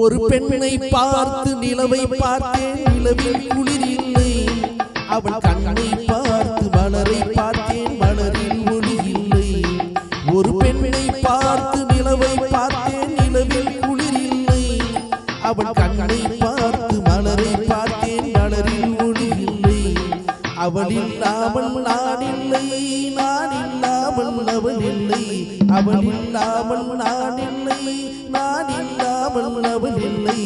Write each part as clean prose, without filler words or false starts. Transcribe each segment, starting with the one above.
ஒரு பெண்ணை பார்த்து நிலவை பார்த்தேன், நிலவில் குளிர் இல்லை. அவள் கண்ணை பார்த்து மலரை பார்த்தேன், மலரில் ஒளி இல்லை. ஒரு பெண்ணை பார்த்து நிலவை பார்த்தேன், நிலவில் குளிர் இல்லை. அவள் கண்ணை பார்த்து மலரை பார்த்தேன், மலரில் ஒளி இல்லை. அவள் இல்லாமல் நான் இல்லை, நான் இல்லாமல் அவள் இல்லை. அவள் இல்லாமல் நான் இல்லை, நான் இல்லாமல் அவள் இல்லை.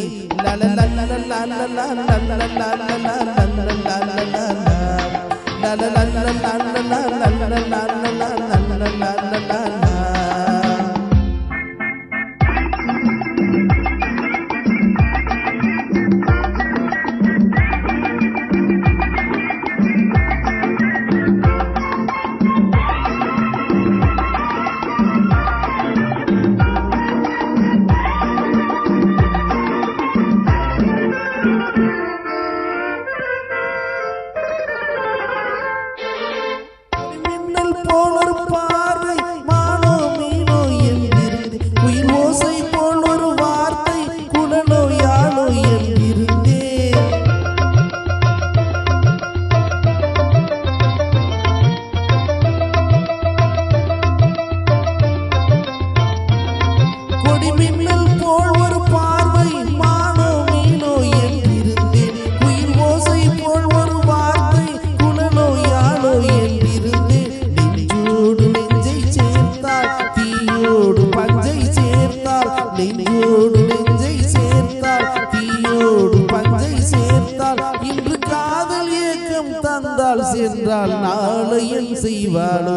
சென்றால் நாளையன் செய்வாளோ?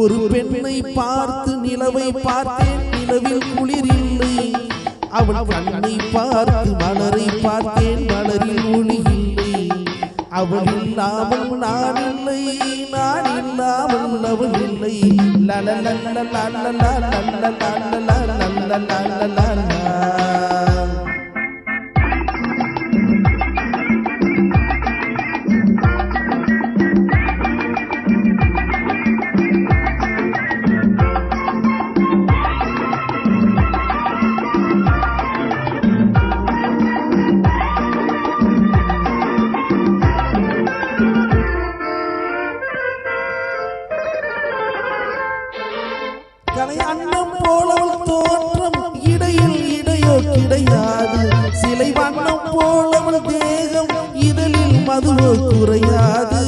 ஒரு பெண்ணை பார்த்து நிலவை பார்த்தேன், நிலவில் குளிர் இல்லை. அவள் கண்ணை பார்த்து மலரை பார்த்தேன், மலரில் ஒளி இல்லை. அவள் இல்லாமல் நான் இல்லை, நான் இல்லாமல் அவள் இல்லை. அன்னம் போலவள் தோற்றம், இடையில் இடையோ கிடையாது. சிலை வண்ணம் போலவள் தேகம், இதழில் மதுவோ குறையாது.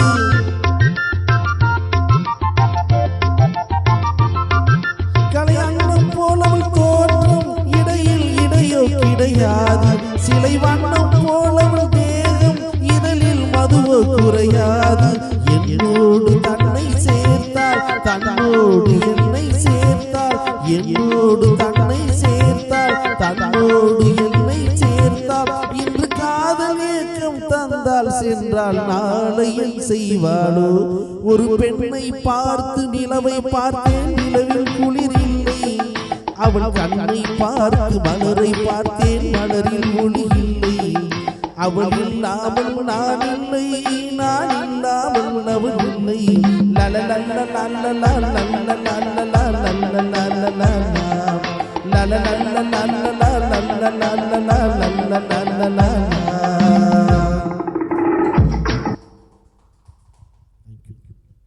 கலை அன்னம் போலவள் தோற்றம், இடையில் இடையோ கிடையாது. சிலை வண்ணம் போலவள் தேகம், இதழில் மதுவோ குறையாது. என்னோடு தன்னை சேர்த்தாள், தன்னோடு என்னை சேர்த்தாள். என்னோடு தன்னை சேர்த்தாள், தன்னோடு என்னை சேர்த்தாள். இன்று காதல் ஏக்கம் தந்தால் சென்றால் நாளையன் செய்வாளோ? ஒரு பெண்ணை பார்த்து நிலவை பார்த்தேன், நிலவில் குளிர் இல்லை. அவள் கண்ணை பார்த்து மலரை பார்த்தேன், மலரில் ஒளி இல்லை. அவள் இல்லாமல் நான் இல்லை, நான் இல்லாமல் அவள் இல்லை. la